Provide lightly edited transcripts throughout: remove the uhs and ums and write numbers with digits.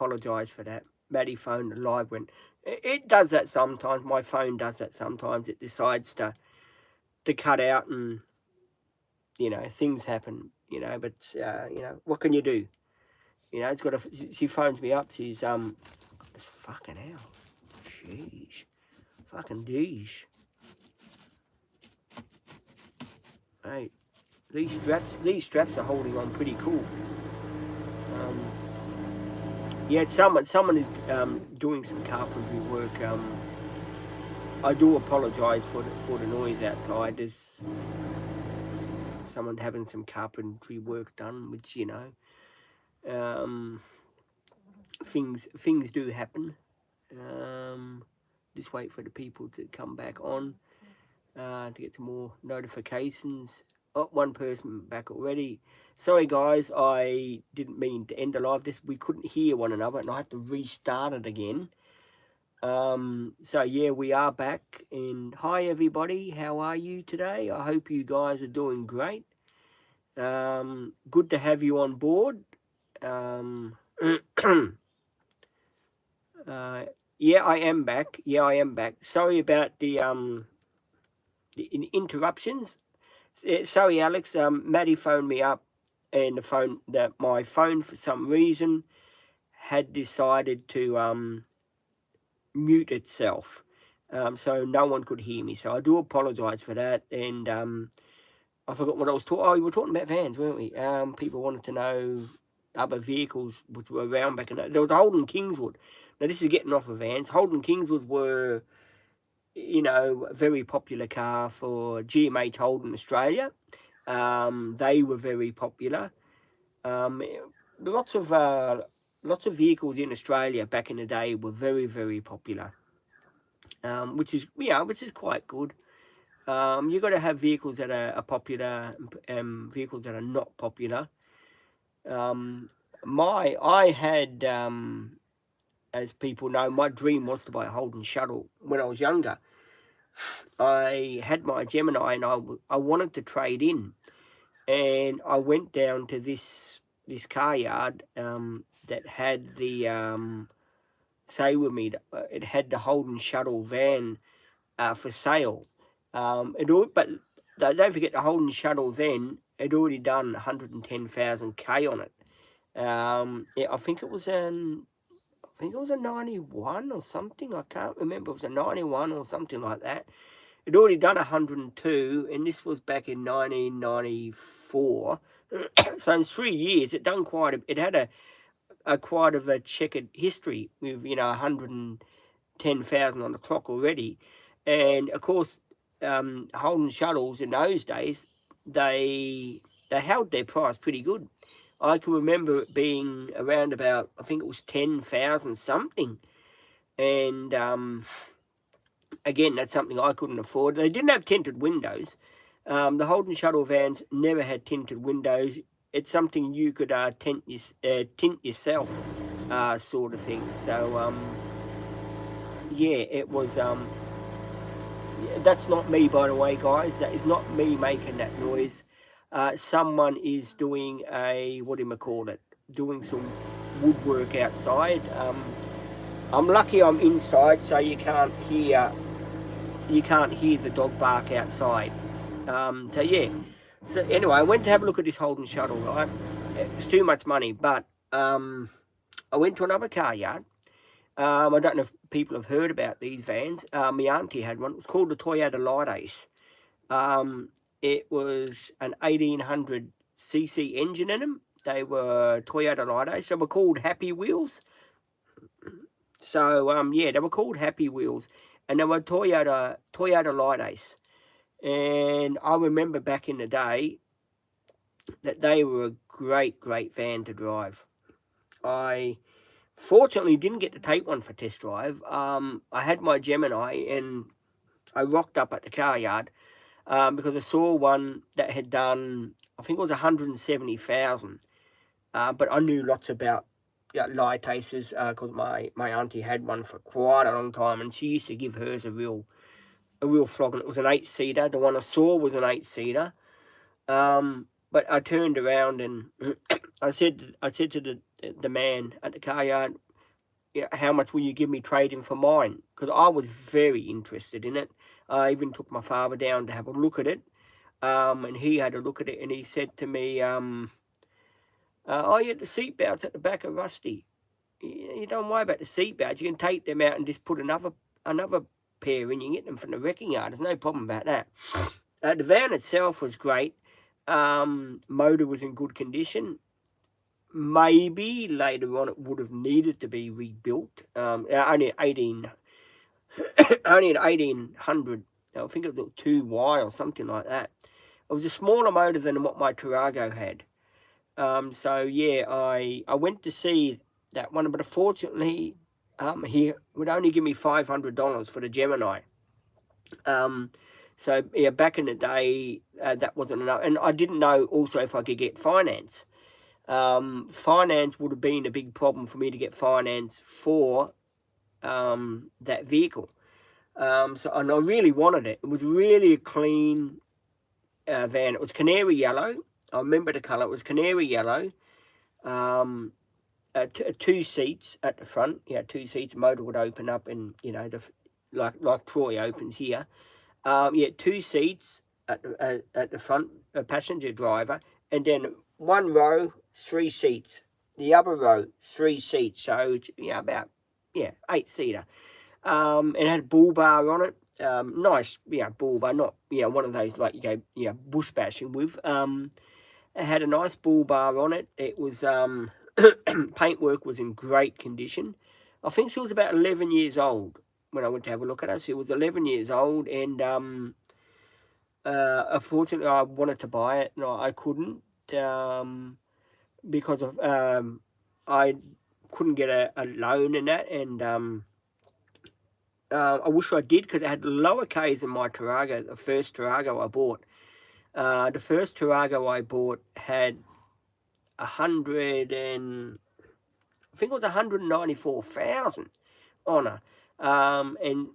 apologise for that. Maddie phoned live when it does that sometimes. My phone does that sometimes. It decides to cut out, and things happen. But what can you do? It's got a. She phones me up. She's fucking hell, jeez, fucking geez, hey, these straps are holding on pretty cool. Um, yeah, someone is doing some carpentry work. I do apologise for the noise outside. There's someone having some carpentry work done, which um, things do happen. Just wait for the people to come back on to get some more notifications. Oh, one person back already. Sorry guys, I didn't mean to end the live. We couldn't hear one another, and I had to restart it again. So yeah, we are back, and hi everybody, how are you today? I hope you guys are doing great. Good to have you on board. Yeah, I am back. Sorry about the interruptions. Sorry, Alex. Maddie phoned me up, and my phone for some reason had decided to mute itself, so no one could hear me. So I do apologise for that. And I forgot what I was talking. Oh, we were talking about vans, weren't we? People wanted to know other vehicles which were around back in the. There was a Holden Kingswood. Now this is getting off of vans. Holden Kingswood were, a very popular car for GMH Holden Australia. They were very popular. Lots of vehicles in Australia back in the day were very, very popular. Which is quite good. You've got to have vehicles that are popular and vehicles that are not popular. I had, as people know, my dream was to buy a Holden Shuttle when I was younger. I had my Gemini, and I wanted to trade in, and I went down to this car yard that had the say with me, it had the Holden Shuttle van for sale. But don't forget, the Holden Shuttle then had already done 110,000 K on it. Yeah, I think it was a 91 or something. I can't remember. It was a 91 or something like that. It already done 102, and this was back in 1994. So in 3 years, it done it had a quite of a checkered history with 110,000 on the clock already. And of course, Holden Shuttles in those days, they held their price pretty good. I can remember it being around about, I think it was 10,000 something. And again, that's something I couldn't afford. They didn't have tinted windows. The Holden Shuttle vans never had tinted windows. It's something you could tint yourself, sort of thing. So yeah, it was. That's not me, by the way, guys. That is not me making that noise. Someone is doing doing some woodwork outside. I'm lucky I'm inside, so you can't hear the dog bark outside. So yeah. So anyway, I went to have a look at this Holden Shuttle, right? It's too much money, but I went to another car yard. I don't know if people have heard about these vans. My auntie had one. It was called the Toyota Light Ace. It was an 1800cc engine in them. They were Toyota Light Ace. They were called Happy Wheels. So yeah, they were called Happy Wheels, and they were Toyota Light Ace. And I remember back in the day that they were a great van to drive. I fortunately didn't get to take one for test drive. I had my Gemini, and I rocked up at the car yard because I saw one that had done, I think it was 170,000. But I knew lots about light aces because my auntie had one for quite a long time, and she used to give hers a real flogging. It was an 8-seater. The one I saw was an 8-seater. But I turned around and I said to the man at the car yard, you know, how much will you give me trading for mine? Because I was very interested in it. I even took my father down to have a look at it. And he had a look at it, and he said to me, oh, yeah, the seatbelts at the back are rusty. You don't worry about the seatbelts. You can take them out and just put another pair in. You can get them from the wrecking yard. There's no problem about that. The van itself was great. Motor was in good condition. Maybe later on it would have needed to be rebuilt. Only an 1800. I think it was a 2Y or something like that. It was a smaller motor than what my Tarago had. So yeah, I went to see that one, but unfortunately, he would only give me $500 for the Gemini. So yeah, back in the day, that wasn't enough, and I didn't know also if I could get finance. Finance would have been a big problem for me to get finance for that vehicle. So, and I really wanted it. It was really a clean van. It was canary yellow. I remember the colour. It was canary yellow. 2 seats at the front. Yeah, 2 seats. Motor would open up, and you know, like Troy opens here. Yeah, 2 seats at the front, a passenger driver, and then 1 row, 3 seats. The other row, 3 seats. So it's, yeah, about 8-seater. It had a bull bar on it. Nice, bull bar, not one of those like you go bush bashing with. It had a nice bull bar on it. It was paintwork was in great condition. I think she was about 11 years old when I went to have a look at her. She was 11 years old, and unfortunately I wanted to buy it. No, I couldn't because of I couldn't get a loan in that, and I wish I did, because it had lower Ks than my Tarago, the first Tarago I bought. The first Tarago I bought had 194,000 on her. And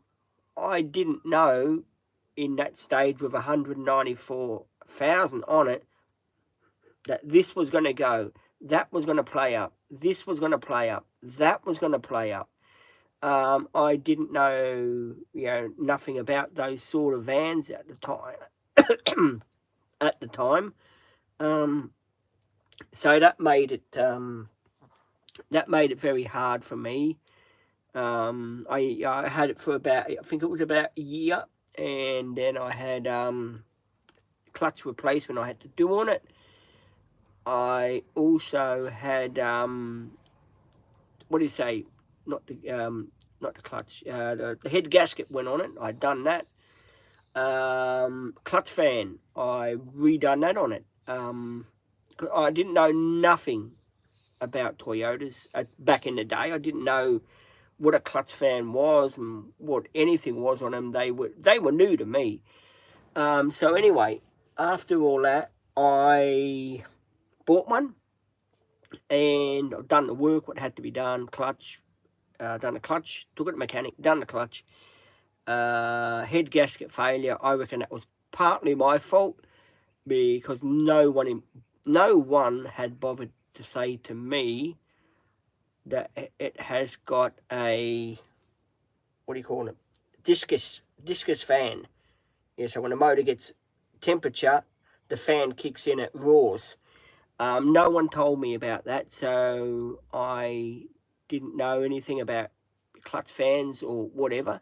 I didn't know in that stage with 194,000 on it that this was going to go, that was going to play up, this was going to play up, that was going to play up. I didn't know, nothing about those sort of vans at the time. So that made it very hard for me. I had it for about, I think it was about a year, and then I had clutch replacement I had to do on it. I also had what do you say? Not the clutch. The head gasket went on it. I'd done that. Clutch fan, I redone that on it. I didn't know nothing about Toyotas back in the day. I didn't know what a clutch fan was and what anything was on them. They were new to me. So anyway, after all that, I bought one, and I've done the work what had to be done. Clutch, done the clutch, took it to mechanic, done the clutch. Head gasket failure, I reckon that was partly my fault, because no one had bothered to say to me that it has got a, what do you call it, discus fan. Yeah, so when the motor gets temperature, the fan kicks in, it roars. No one told me about that, so I didn't know anything about clutch fans or whatever.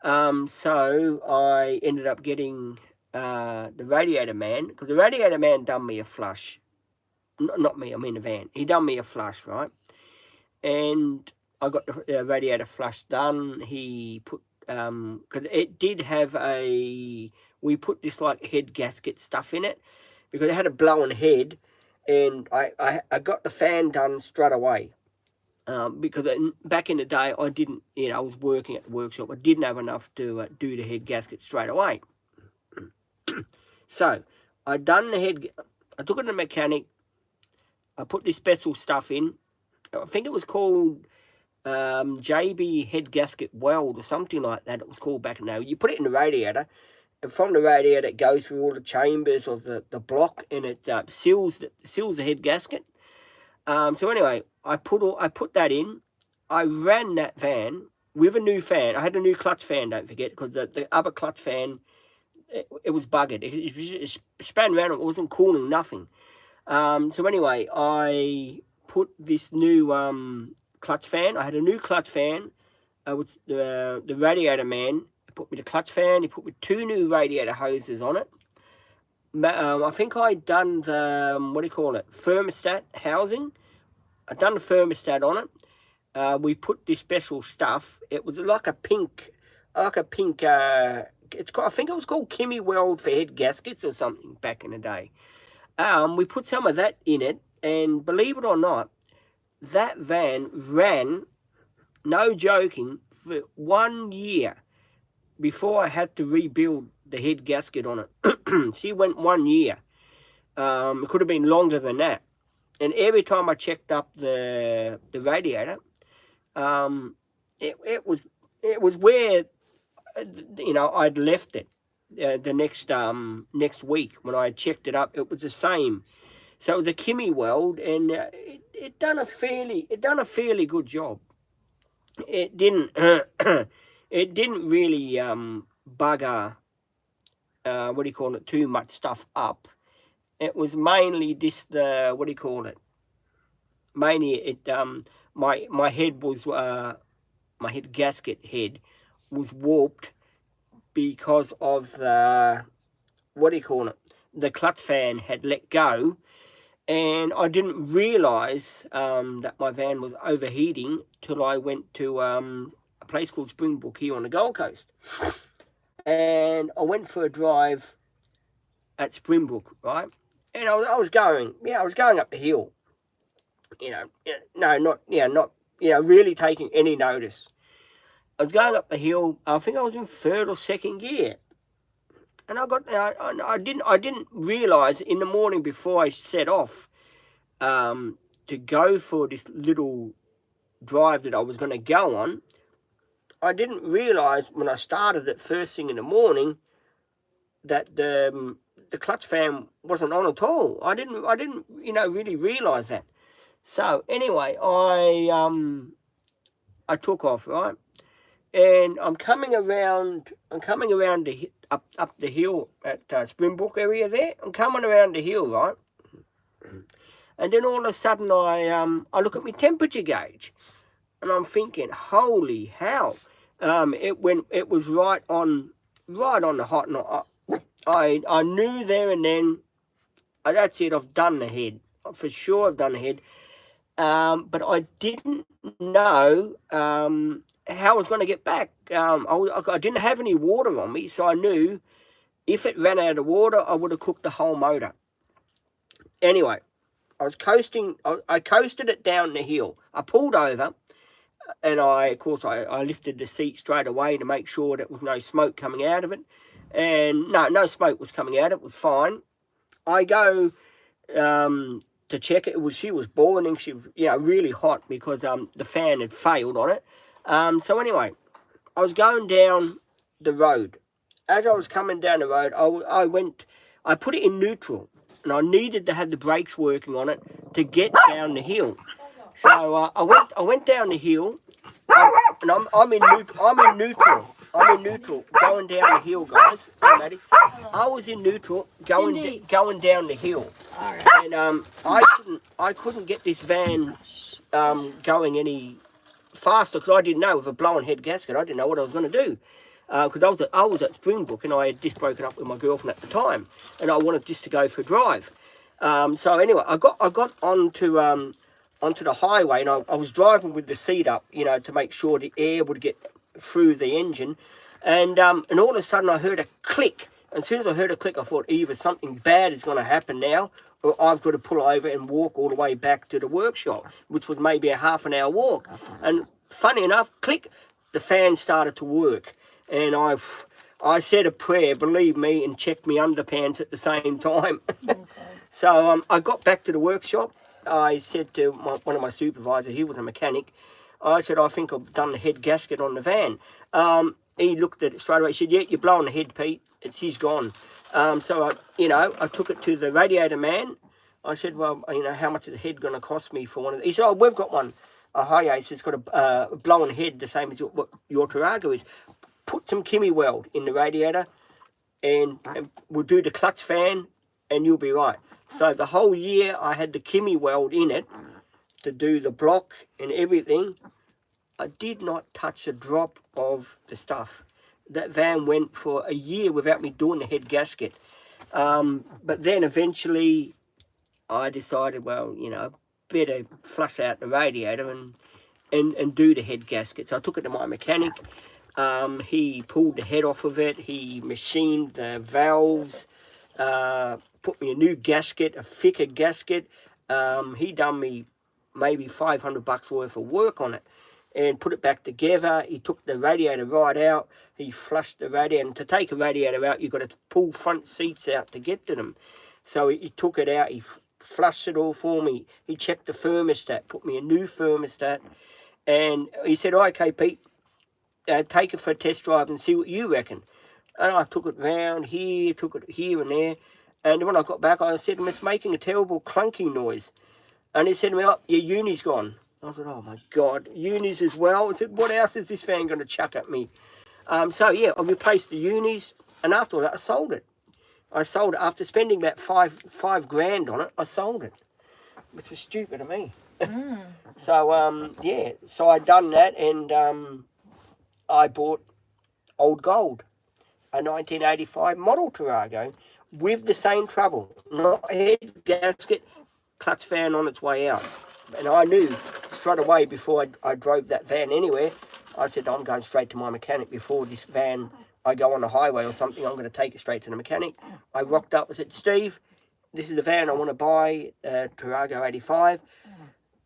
So I ended up getting the radiator man, because the radiator man done me a flush. Not me, I mean the van. He done me a flush, right? And I got the radiator flush done. He put, because it did have we put this like head gasket stuff in it, because it had a blown head, and I got the fan done straight away. Because back in the day, I didn't, I was working at the workshop. I didn't have enough to do the head gasket straight away. So I done the head. I took it to the mechanic. I put this special stuff in. I think it was called JB head gasket weld or something like that. It was called back in the day. You put it in the radiator, and from the radiator it goes through all the chambers of the block, and it seals the head gasket. So anyway, I put that in. I ran that van with a new fan. I had a new clutch fan, don't forget, because the other clutch fan, it was buggered. It span around, it wasn't cooling, nothing. So anyway, I put this new clutch fan. I had a new clutch fan. With the radiator man, he put me the clutch fan. He put me 2 new radiator hoses on it. I think I'd done the what do you call it? Thermostat housing. I'd done the thermostat on it. We put this special stuff. It was like a pink. It's called, I think it was called Kimmy Weld for head gaskets or something back in the day. We put some of that in it, and believe it or not, that van ran, no joking, for 1 year before I had to rebuild the head gasket on it. She went 1 year. It could have been longer than that. And every time I checked up the radiator, it was where, you know, I'd left it. The next week when I checked it up, it was the same. So it was a Kimmy Weld, and it done a fairly good job. It didn't it didn't really bugger what do you call it, too much stuff up. It was mainly just the what do you call it? Mainly it my head was my head gasket head was warped because of the what do you call it? The clutch fan had let go, and I didn't realise that my van was overheating till I went to a place called Springbrook here on the Gold Coast. And I went for a drive at Springbrook, right? And I was going up the hill. Not really taking any notice. I was going up the hill. I think I was in 3rd or 2nd gear. And I didn't realise in the morning before I set off to go for this little drive that I was going to go on. I didn't realise when I started it first thing in the morning that the clutch fan wasn't on at all. I didn't really realise that. So anyway, I took off, right? And I'm coming around up the hill at Springbrook area there. I'm coming around the hill, right? And then all of a sudden I look at my temperature gauge, and I'm thinking, holy hell! It was right on the hot. And I knew there and then, that's it. I've done the head for sure. I've done the head, but I didn't know how I was going to get back. I didn't have any water on me, so I knew if it ran out of water, I would have cooked the whole motor. Anyway, I was coasting. I coasted it down the hill. I pulled over, and I lifted the seat straight away to make sure there was no smoke coming out of it. And no smoke was coming out. It was fine. I go to check it. She was boiling. She was really hot because the fan had failed on it. So anyway, I was going down the road. As I was coming down the road, I put it in neutral, and I needed to have the brakes working on it to get down the hill. So I went down the hill, and I'm in neutral. I'm in neutral going down the hill, guys. Hey, Maddie. I was in neutral going down the hill, and I couldn't get this van going any faster because I didn't know with a blown head gasket. I didn't know what I was going to do because I was at Springbrook, and I had just broken up with my girlfriend at the time, and I wanted just to go for a drive. So anyway, I got onto the highway, and I was driving with the seat up, to make sure the air would get through the engine, and all of a sudden I heard a click. And as soon as I heard a click, I thought either something bad is going to happen now, or I've got to pull over and walk all the way back to the workshop, which was maybe a half an hour walk. And funny enough, click, the fan started to work, and I said a prayer, believe me, and checked my underpants at the same time. So I got back to the workshop. I said to one of my supervisors, he was a mechanic, I said, I think I've done the head gasket on the van. He looked at it straight away. He said, yeah, you're blowing the head, Pete. He's gone. So I took it to the radiator man. I said, well, how much is the head going to cost me for one of these? He said, oh, we've got one. a Hi-Ace that's got a blown head, the same as what your Tarago is. Put some Kimi weld in the radiator, and we'll do the clutch fan, and you'll be right. So the whole year I had the Kimi weld in it to do the block and everything. I did not touch a drop of the stuff. That van went for a year without me doing the head gasket. But then eventually I decided, well, you know, better flush out the radiator and do the head gasket. So I took it to my mechanic. He pulled the head off of it. He machined the valves, put me a new gasket, a thicker gasket. He done me maybe $500 worth of work on it and put it back together. He took the radiator right out. He flushed the radiator. And to take a radiator out, you've got to pull front seats out to get to them. So he took it out. He flushed it all for me. He checked the thermostat, put me a new thermostat. And he said, okay, Pete, take it for a test drive and see what you reckon. And I took it round here, took it here and there. And when I got back, I said to him, it's making a terrible clunking noise. And he said to me, oh, your uni's gone. I said, oh my God, unis as well. I said, what else is this fan going to chuck at me? So yeah, I replaced the unis, and after that, I sold it. I sold it after spending about five grand on it. I sold it, which was stupid of me. So yeah, so I done that, and I bought Old Gold, a 1985 model Tarago with the same trouble, not head gasket, clutch fan on its way out. And I knew straight away before I drove that van anywhere, I said, I'm going straight to my mechanic before this van, I go on the highway or something, I'm going to take it straight to the mechanic. I rocked up and said, Steve, this is the van I want to buy, Tarago 85.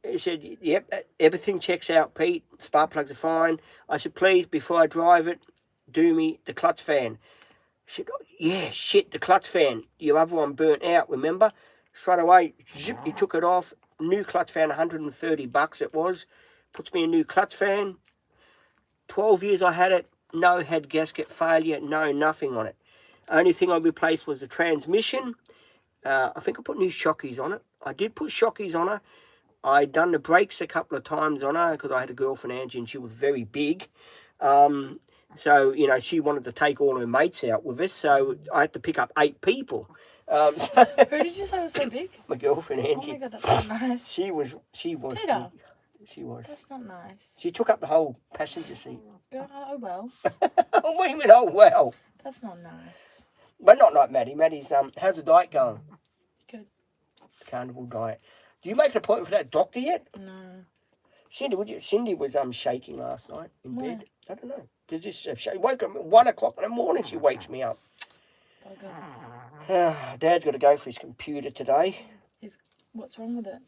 He said, yep, everything checks out, Pete. Spark plugs are fine. I said, please, before I drive it, do me the clutch fan. He said, oh, yeah, shit, the clutch fan. Your other one burnt out, remember? Straight away, zip, he took it off. New clutch fan, $130 it was. Puts me a new clutch fan. 12 years I had it. No head gasket failure. No, nothing on it. Only thing I replaced was the transmission. I think I put new shockies on it. I did put shockies on her. I done the brakes a couple of times on her because I had a girlfriend, Angie, and she was very big. So, you know, she wanted to take all her mates out with us. So I had to pick up 8 people. Who did you say was so big? My girlfriend, Angie. Oh my God, that's not nice. She was Peter, big. She was. that's not nice. She took up the whole passenger seat. Oh well. What do you mean, oh well? That's not nice. But not like Maddie. Maddie's, how's the diet going? Good. Carnival diet. Do you make an appointment for that doctor yet? No. Cindy was shaking last night in Why? bed. I don't know. She woke up at 1 o'clock in the morning. She wakes me up. Dad's got to go for his computer today. What's wrong with it?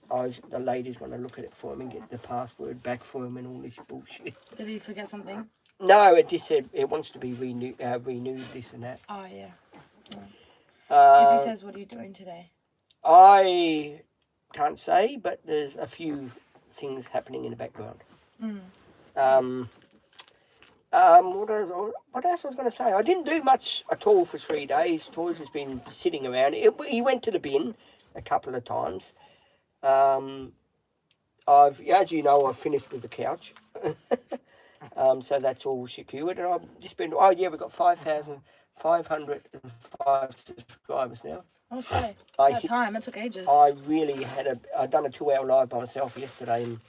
The lady's going to look at it for him and get the password back for him and all this bullshit. Did he forget something? No, it just said it wants to be renewed, this and that. Oh, yeah. Right. Izzy says, what are you doing today? I can't say, but there's a few things happening in the background. What else I was going to say? I didn't do much at all for 3 days. Troy's has been sitting around. He went to the bin a couple of times. As you know, I've finished with the couch. So that's all secured. And I've just been, we've got 5,505 subscribers now. Oh, sorry. That time, it took ages. I really I done a 2-hour live by myself yesterday and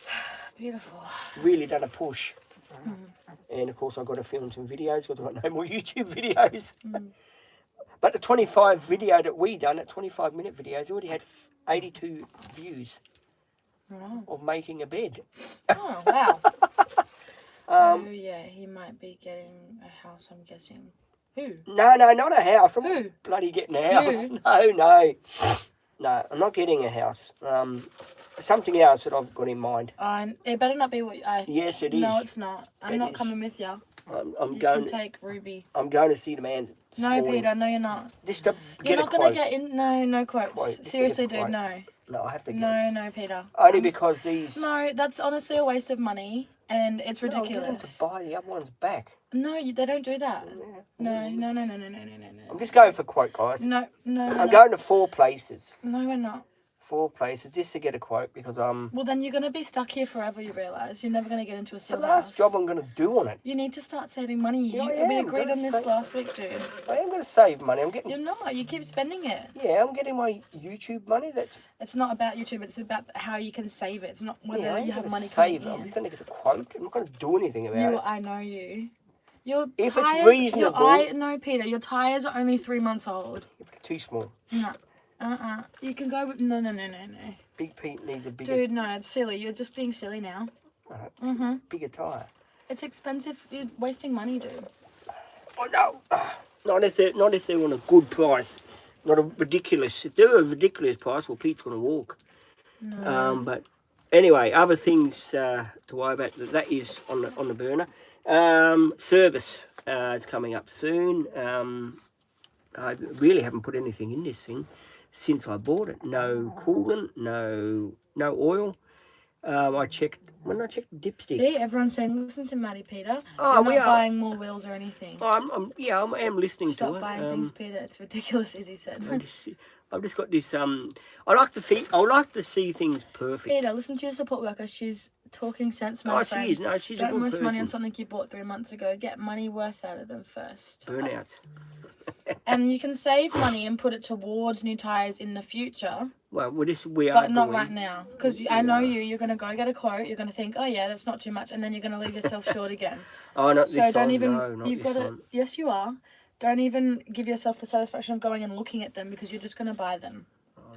beautiful. Really done a push. And of course I've got to film some videos because I've got no more YouTube videos. But the 25 video that we done, at 25-minute videos, already had 82 views of making a bed. Oh, wow. Oh, yeah, he might be getting a house, I'm guessing. Who? No, not a house. I'm Who? bloody getting a house. You? No, I'm not getting a house. Something else that I've got in mind. It better not be what Yes, it is. No, it's not. I'm not coming with you. I'm you going. Can take Ruby. I'm going to see the man. No, Peter. No, you're not. Just to You're get not going to get in. No quotes. Seriously, dude. No. No, I have to get. No, Peter. Only because these. No, that's honestly a waste of money, and it's ridiculous. No, you have to buy the other one's back. No, they don't do that. Yeah. No. I'm just going for quote, guys. No. I'm going to 4 places. No, we're not. 4 places just to get a quote because Well, then you're going to be stuck here forever, you realise. You're never going to get into a it's the seal last house. job I'm going to do on it. You need to start saving money. Yeah, I We am agreed gonna on this save- last week, dude. I am going to save money. I'm getting. You're not. You keep spending it. Yeah, I'm getting my YouTube money. That's. It's not about YouTube. It's about how you can save it. It's not whether Yeah, I'm you have gonna money save coming it. I'm in. just going to get a quote. I'm not going to do anything about it. I know you. Your If it's tires, reasonable- no, Peter. Your tires are only 3 months old. Too small. No. You can go with no. Big Pete needs a bigger. Dude, no, it's silly. You're just being silly now. Bigger tyre. It's expensive. You're wasting money, dude. Oh no! Not if they're on a good price. Not a ridiculous. If they're a ridiculous price, well, Pete's going to walk. No. But anyway, other things to worry about. That is on the burner. Service is coming up soon. I really haven't put anything in this thing since I bought it. No coolant, no oil. I checked when I checked the dipstick. See, everyone's saying, listen to Maddie, Peter. Oh, You're we not are. buying more wheels or anything. I am listening Stop to it. buying things, Peter. It's ridiculous, as he said. I've just got this. I like to see things perfect. Peter, listen to your support worker. She's talking sense, my Oh, friend. she is. No, she's a Don't good waste money on person. something you bought 3 months ago. Get money worth out of them first. Burnouts. And you can save money and put it towards new tyres in the future, Well, we are. but not doing- right now. Because I know you're going to go get a quote. You're going to think, oh, yeah, that's not too much. And then you're going to leave yourself short again. Oh, not So this don't time. even, No, not you've this got to, time. yes, you are. Don't even give yourself the satisfaction of going and looking at them because you're just going to buy them.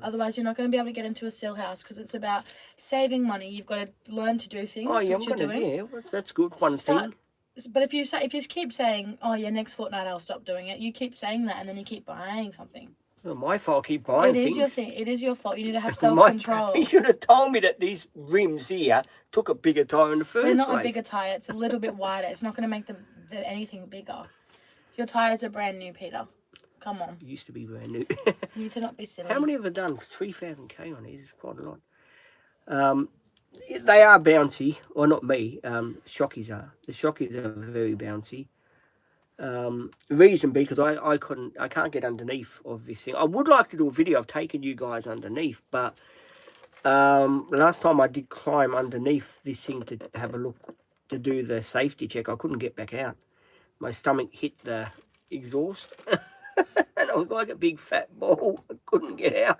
Otherwise, you're not going to be able to get into a sale house because it's about saving money. You've got to learn to do things, Oh, yeah, which you're doing. yeah, well, that's good. One Start- thing. But if you keep saying, "Oh yeah, next fortnight I'll stop doing it," you keep saying that, and then you keep buying something. Well, my fault. I keep buying It is things. your thing. It is your fault. You need to have It's my- self-control. You should have told me that these rims here took a bigger tyre in the first They're not place. a bigger tire. It's a little bit wider. It's not going to make anything bigger. Your tires are brand new, Peter. Come on. It used to be brand new. You need to not be silly. How many have I done? 3,000k on these. It's quite a lot. They are bouncy. Well, not me. Shockies are. The Shockies are very bouncy. Reason because I can't get underneath of this thing. I would like to do a video of taking you guys underneath, but last time I did climb underneath this thing to have a look to do the safety check, I couldn't get back out. My stomach hit the exhaust, and I was like a big fat ball. I couldn't get out.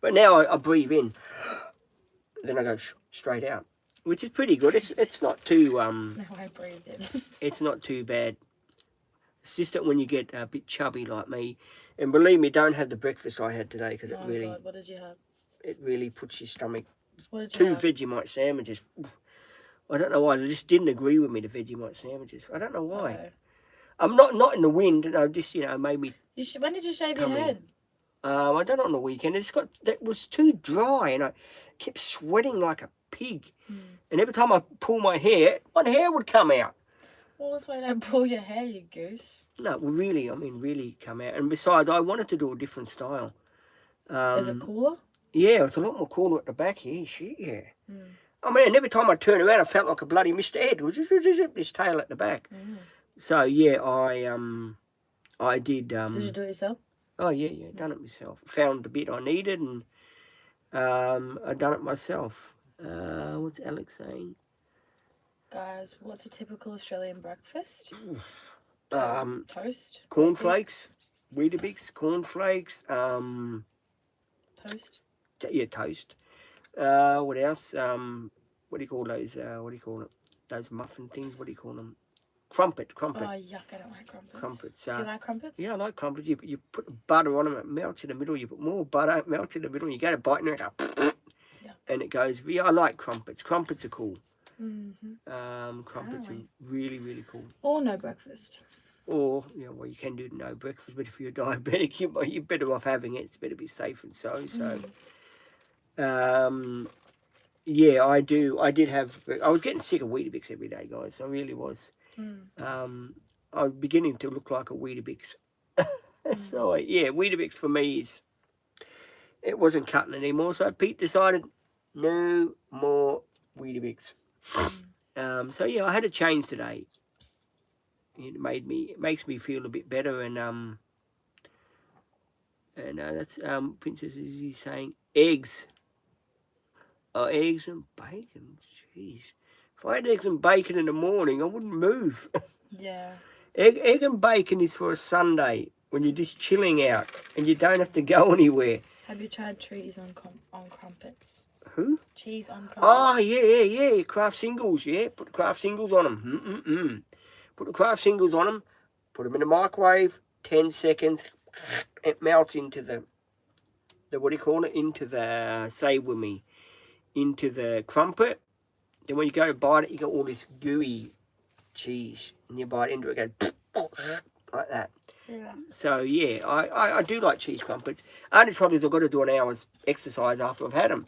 But now I breathe in, then I go straight out, which is pretty good. It's not too Now I breathe in. it's not too bad. It's just that when you get a bit chubby like me, and believe me, don't have the breakfast I had today because Oh God, what did you have? it really puts your stomach. What did you 2 have? Vegemite sandwiches. I don't know why they just didn't agree with me. The Vegemite sandwiches. I don't know why. Uh-oh. I'm not in the wind. No, just made me. When did you shave your Come in. head? I done it on the weekend. It was too dry, and I kept sweating like a pig. And every time I pull my hair, one hair would come out. Well, that's why you don't pull your hair, you goose. No, well, really come out. And besides, I wanted to do a different style. Is it cooler? Yeah, it's a lot more cooler at the back here. Shit, yeah. I mean, every time I turned around, I felt like a bloody Mr. Ed. It was just this tail at the back. So yeah, I did. Did you do it yourself? Oh yeah, done it myself. Found the bit I needed, and I done it myself. What's Alex saying? Guys, what's a typical Australian breakfast? Toast? Cornflakes, Weetabix, cornflakes. Toast? Yeah, toast. What else? What do you call those? What do you call it? Those muffin things. What do you call them? Crumpet. Oh, yuck, I don't like crumpets. Crumpets. Do you like crumpets? Yeah, I like crumpets. You put the butter on them, it melts in the middle. You put more butter, it melts in the middle. You go to bite and it goes, and it goes. Yeah, I like crumpets. Crumpets are cool. Crumpets are really, really cool. Or no breakfast. Or, well, you can do no breakfast, but if you're diabetic, you're better off having it. It's better be safe and so. Yeah, I did have. I was getting sick of Weetabix every day, guys. I really was. I was beginning to look like a Weetabix. So Weetabix for me it wasn't cutting anymore. So Pete decided no more Weetabix. So yeah, I had a change today. It makes me feel a bit better, and And that's Princess Izzy saying eggs. Oh, eggs and bacon. Jeez. If I had eggs and bacon in the morning, I wouldn't move. Yeah. Egg and bacon is for a Sunday when you're just chilling out and you don't have to go anywhere. Have you tried cheese on crumpets? Who? Cheese on crumpets. Oh, yeah. Kraft singles, yeah. Put the Kraft singles on them. Put the Kraft singles on them. Put them in the microwave. 10 seconds. It melts into the what do you call it? Into the, say with me, into the crumpet. Then when you go to bite it, you got all this gooey cheese. And you bite into it, it goes like that. Yeah. So, yeah, I do like cheese crumpets. Only trouble is I've got to do an hour's exercise after I've had them.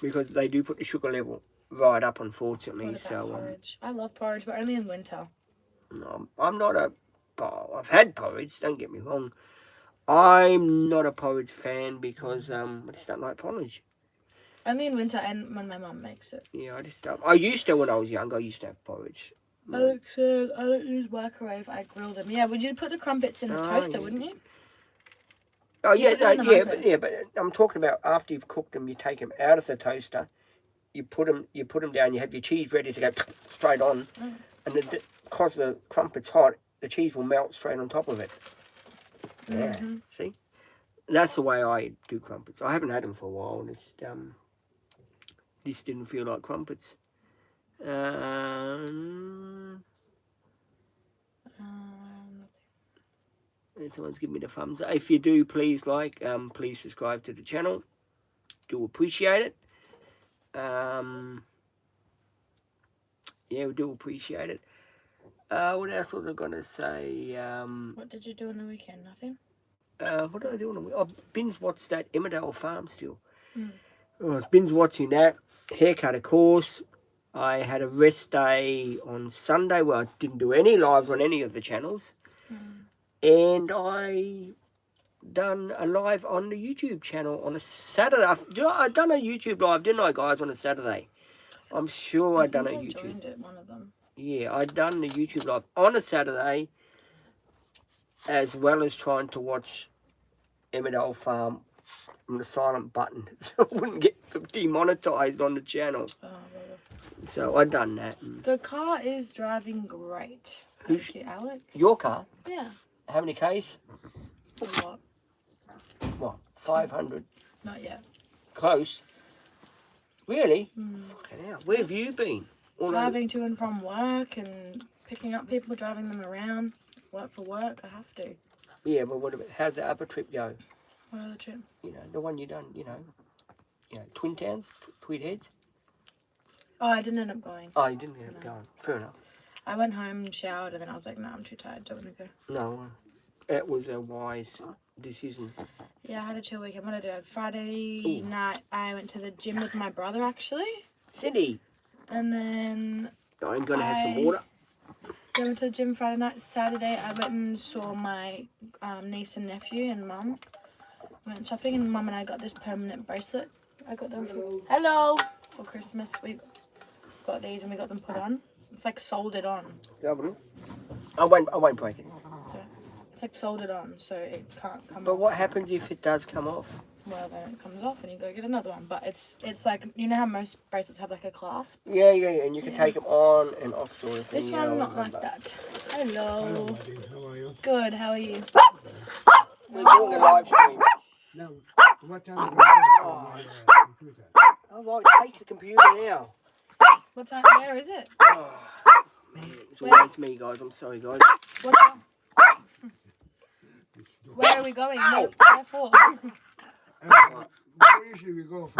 Because they do put the sugar level right up, unfortunately. What about So porridge? I love porridge, but only in winter. No, I'm not a... Oh, I've had porridge, don't get me wrong. I'm not a porridge fan because I just don't like porridge. Only in winter and when my mum makes it. Yeah, I just don't. I used to when I was young. I used to have porridge. Alex said, I don't use microwave, I grill them. Yeah, would you put the crumpets in the toaster, wouldn't you? Oh, You yeah, put them in the but I'm talking about after you've cooked them, you take them out of the toaster, you put them down, you have your cheese ready to go straight on, and then because the crumpet's hot, the cheese will melt straight on top of it. Yeah, see? That's the way I do crumpets. I haven't had them for a while, and it's this didn't feel like crumpets. Someone's giving me the thumbs up. If you do, please like, please subscribe to the channel. Do appreciate it. Yeah, we do appreciate it. What else was I gonna say? What did you do on the weekend? Nothing? What did I do on the weekend? I binge watched that Emmerdale Farm still. I was binge watching that. Haircut, of course. I had a rest day on Sunday where I didn't do any lives on any of the channels. And I done a live on the YouTube channel on a Saturday. I done a YouTube live, didn't I, guys, on a Saturday? I'm sure I done a YouTube. Joined it, one of them. Yeah, I done the YouTube live on a Saturday, as well as trying to watch Emmerdale Farm on the silent button, so I wouldn't get demonetized on the channel. Oh, so I done that. the car is driving great. Thank you, Alex. Your car? Yeah. How many Ks? What? What? 500. Not yet. Close. Really? Fucking hell. Where have you been? Driving to and from work and picking up people, driving them around. Work for work, I have to. Yeah, but what about, how did the other trip go? What other trip? You know, the one you done, Twin Towns, Tweed Heads? Oh, I didn't end up going. Oh, you didn't end up going. Fair enough. I went home, showered, and then I was like, no, I'm too tired, don't want to go. No, that was a wise decision. Yeah, I had a chill weekend. What did I do? Friday night, I went to the gym with my brother, actually. Cindy. And then I'm going to have some water. I went to the gym Friday night. Saturday, I went and saw my niece and nephew and mum. Went shopping, and mum and I got this permanent bracelet. I got them for Christmas. We got these and we got them put on. It's like soldered on. I won't break it. So it's like soldered on, so it can't come off. But what happens if it does come off? Well, then it comes off and you go get another one. But it's like, you know how most bracelets have like a clasp? Yeah, and you can take them on and off sort of thing. This one, not like that. Hello. How are you? Good, how are you? We're doing a live stream. No. What time are you going to computer? Oh, right, take the computer now. What time? Where is it? Oh, man, it's always me, guys. I'm sorry, guys. What time? Where are we going? Where for? Where usually we go?